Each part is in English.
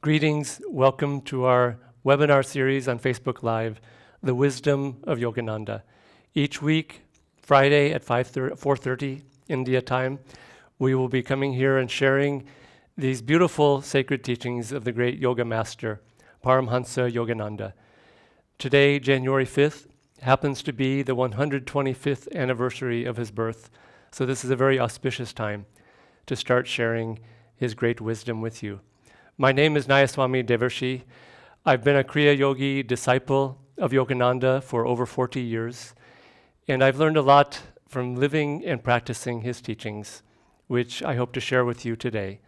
Greetings, welcome to our webinar series on Facebook Live, The Wisdom of Yogananda. Each week, Friday at 4:30 India time, we will be coming here and sharing these beautiful sacred teachings of the great yoga master, Paramhansa Yogananda. Today, January 5th, happens to be the 125th anniversary of his birth, so this is a very auspicious time to start sharing his great wisdom with you. My name is Nayaswami Devarshi. I've been a Kriya Yogi disciple of Yogananda for over 40 years, and I've learned a lot from living and practicing his teachings, which I hope to share with you today.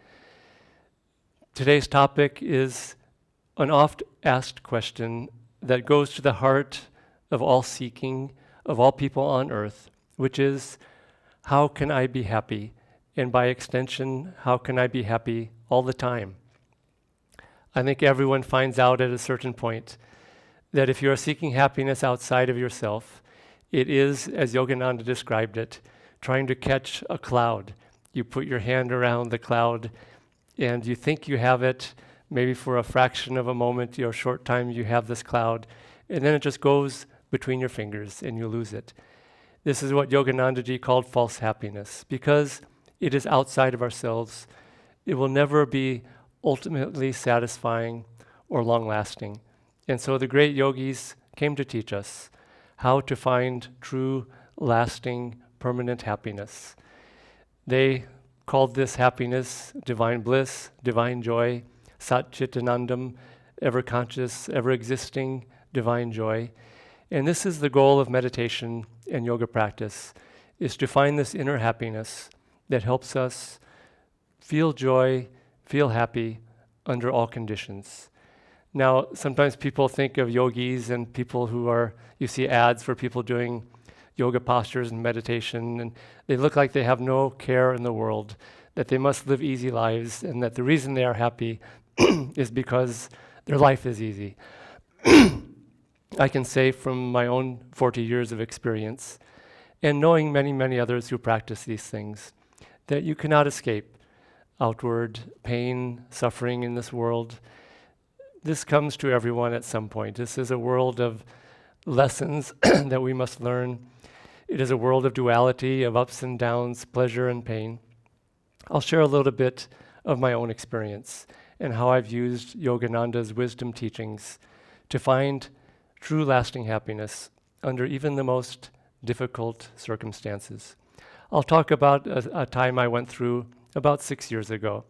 Today's topic is an oft asked question that goes to the heart of all seeking, of all people on earth, which is, how can I be happy? And by extension, how can I be happy all the time? I think everyone finds out at a certain point that if you are seeking happiness outside of yourself, it is, as Yogananda described it, trying to catch a cloud. You put your hand around the cloud and you think you have it, maybe for a fraction of a moment or a short time you have this cloud, and then it just goes between your fingers and you lose it. This is what Yoganandaji called false happiness. Because it is outside of ourselves, it will never be ultimately satisfying or long-lasting. And so the great yogis came to teach us how to find true, lasting, permanent happiness. They called this happiness divine bliss, divine joy, Sat Chitanandam, ever conscious, ever existing, divine joy. And this is the goal of meditation and yoga practice, is to find this inner happiness that helps us feel joy, feel happy under all conditions. Now, sometimes people think of yogis and people who are, you see ads for people doing yoga postures and meditation, and they look like they have no care in the world, that they must live easy lives, and that the reason they are happy is because their life is easy. I can say from my own 40 years of experience, and knowing many, many others who practice these things, that you cannot escape outward pain, suffering in this world. This comes to everyone at some point. This is a world of lessons that we must learn. It is a world of duality, of ups and downs, pleasure and pain. I'll share a little bit of my own experience and how I've used Yogananda's wisdom teachings to find true lasting happiness under even the most difficult circumstances. I'll talk about a time I went through about 6 years ago.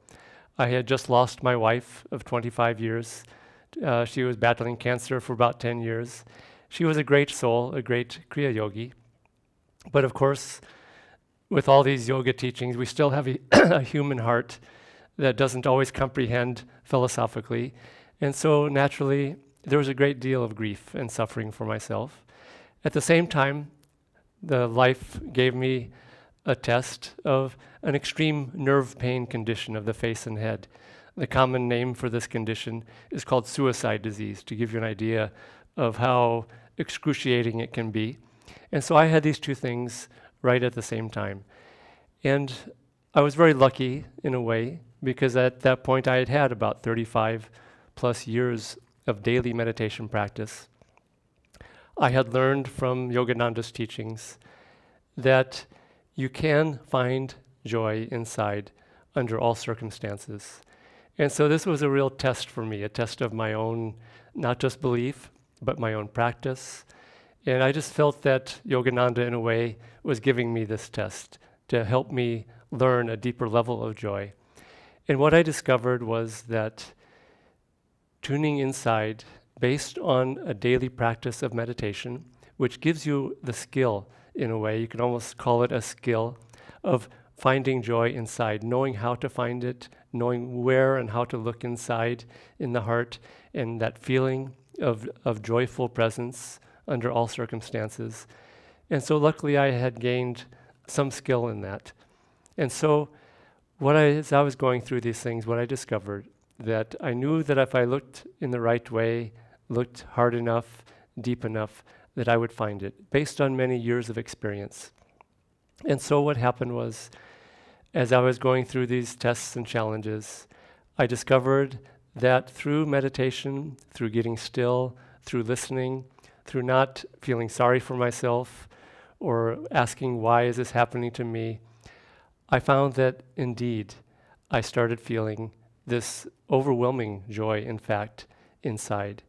I had just lost my wife of 25 years. She was battling cancer for about 10 years. She was a great soul, a great Kriya Yogi. But of course, with all these yoga teachings, we still have a human heart that doesn't always comprehend philosophically. And so naturally, there was a great deal of grief and suffering for myself. At the same time, the life gave me a test of an extreme nerve pain condition of the face and head. The common name for this condition is called suicide disease, to give you an idea of how excruciating it can be. And so I had these two things right at the same time. And I was very lucky in a way, because at that point I had had about 35 plus years of daily meditation practice. I had learned from Yogananda's teachings that you can find joy inside under all circumstances. And so this was a real test for me, a test of my own, not just belief, but my own practice. And I just felt that Yogananda, in a way, was giving me this test to help me learn a deeper level of joy. And what I discovered was that tuning inside, based on a daily practice of meditation, which gives you the skill, in a way, you can almost call it a skill of finding joy inside, knowing how to find it, knowing where and how to look inside in the heart, and that feeling of joyful presence under all circumstances. And so luckily I had gained some skill in that. And so as I was going through these things, what I discovered, that I knew that if I looked in the right way, looked hard enough, deep enough, that I would find it, based on many years of experience. And so what happened was, as I was going through these tests and challenges, I discovered that through meditation, through getting still, through listening, through not feeling sorry for myself or asking why is this happening to me, I found that indeed I started feeling this overwhelming joy, in fact, inside.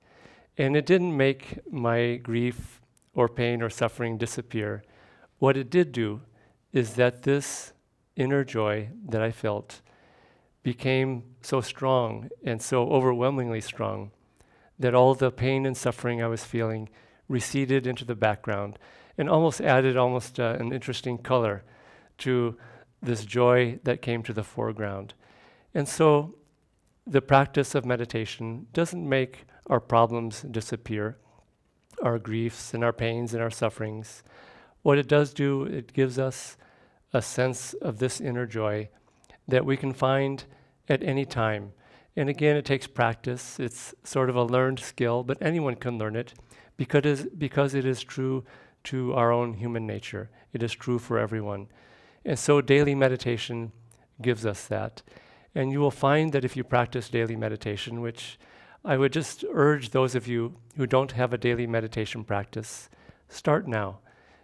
And it didn't make my grief or pain or suffering disappear. What it did do is that this inner joy that I felt became so strong and so overwhelmingly strong that all the pain and suffering I was feeling receded into the background and almost added an interesting color to this joy that came to the foreground. And so the practice of meditation doesn't make our problems disappear, our griefs and our pains and our sufferings. What it does do, it gives us a sense of this inner joy that we can find at any time. And again, it takes practice. It's sort of a learned skill, but anyone can learn it because it is true to our own human nature. It is true for everyone. And so daily meditation gives us that. And you will find that if you practice daily meditation, which I would just urge those of you who don't have a daily meditation practice, start now.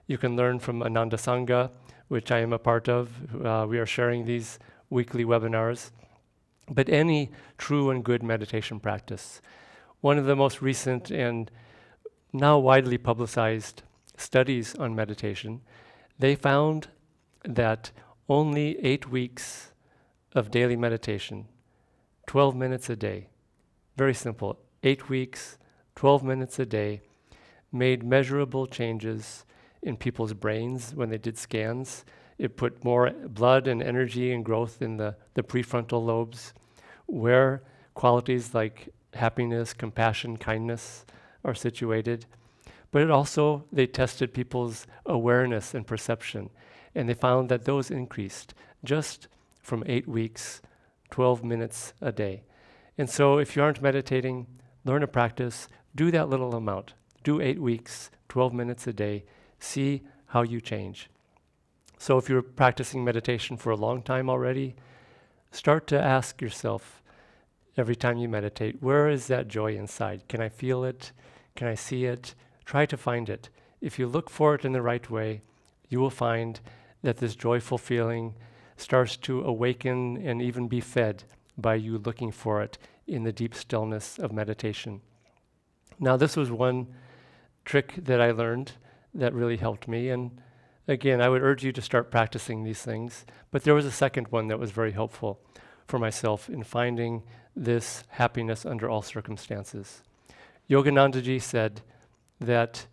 You can learn from Ananda Sangha, which I am a part of. We are sharing these weekly webinars. But any true and good meditation practice. One of the most recent and now widely publicized studies on meditation, they found that only 8 weeks of daily meditation, 12 minutes a day, very simple, 8 weeks, 12 minutes a day, made measurable changes in people's brains when they did scans. It put more blood and energy and growth in the prefrontal lobes, where qualities like happiness, compassion, kindness are situated. But it also, they tested people's awareness and perception, and they found that those increased just from 8 weeks, 12 minutes a day. And so if you aren't meditating, learn a practice, do that little amount. Do 8 weeks, 12 minutes a day, see how you change. So if you're practicing meditation for a long time already, start to ask yourself every time you meditate, where is that joy inside? Can I feel it? Can I see it? Try to find it. If you look for it in the right way, you will find that this joyful feeling starts to awaken and even be fed by you looking for it in the deep stillness of meditation. Now, this was one trick that I learned that really helped me. And again, I would urge you to start practicing these things. But there was a second one that was very helpful for myself in finding this happiness under all circumstances. Yogananda ji said that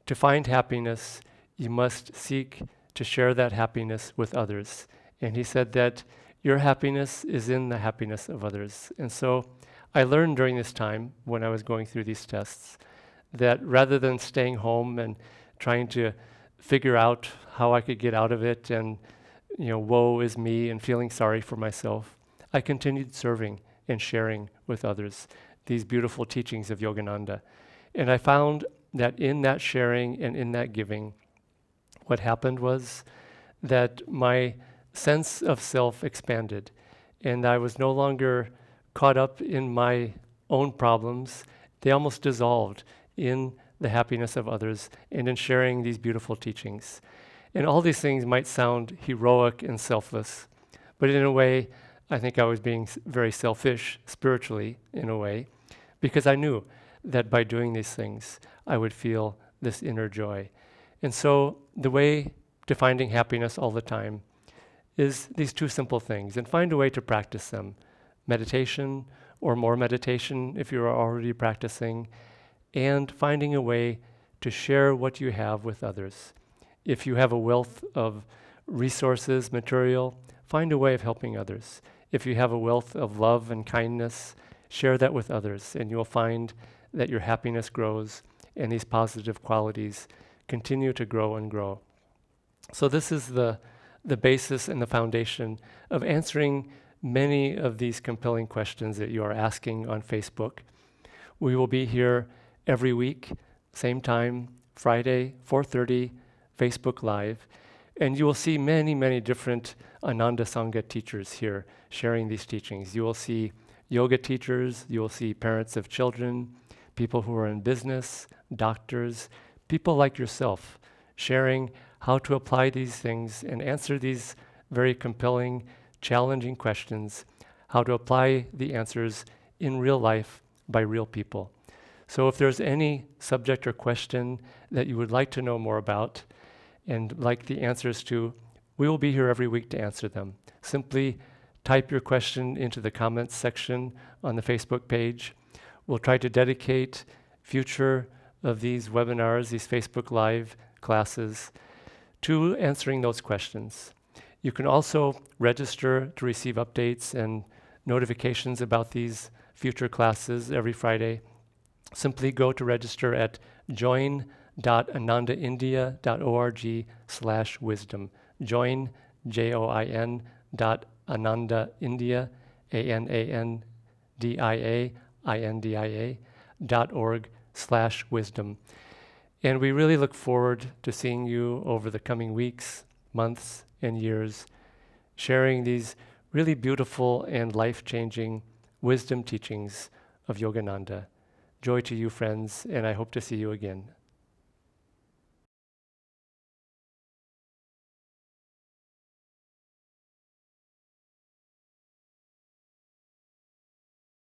to find happiness, you must seek to share that happiness with others. And he said that your happiness is in the happiness of others. And so I learned during this time when I was going through these tests that rather than staying home and trying to figure out how I could get out of it and, woe is me and feeling sorry for myself, I continued serving and sharing with others these beautiful teachings of Yogananda. And I found that in that sharing and in that giving, what happened was that my sense of self expanded, and I was no longer caught up in my own problems. They almost dissolved in the happiness of others and in sharing these beautiful teachings. And all these things might sound heroic and selfless, but in a way, I think I was being very selfish spiritually in a way, because I knew that by doing these things, I would feel this inner joy. And so the way to finding happiness all the time is these two simple things, and find a way to practice them. Meditation, or more meditation if you're already practicing, and finding a way to share what you have with others. If you have a wealth of resources, material, find a way of helping others. If you have a wealth of love and kindness, share that with others, and you'll find that your happiness grows and these positive qualities continue to grow and grow. So this is the basis and the foundation of answering many of these compelling questions that you are asking on Facebook. We will be here every week, same time, Friday, 4:30, Facebook Live. And you will see many, many different Ananda Sangha teachers here sharing these teachings. You will see yoga teachers, you will see parents of children, people who are in business, doctors, people like yourself, sharing how to apply these things and answer these very compelling, challenging questions, how to apply the answers in real life by real people. So if there's any subject or question that you would like to know more about and like the answers to, we will be here every week to answer them. Simply type your question into the comments section on the Facebook page. We'll try to dedicate future of these webinars, these Facebook Live classes, to answering those questions. You can also register to receive updates and notifications about these future classes every Friday. Simply go to register at join.anandaindia.org/wisdom. Join, Join, .anandaindia, ANANDIA.org/wisdom. And we really look forward to seeing you over the coming weeks, months, and years, sharing these really beautiful and life-changing wisdom teachings of Yogananda. Joy to you, friends, and I hope to see you again.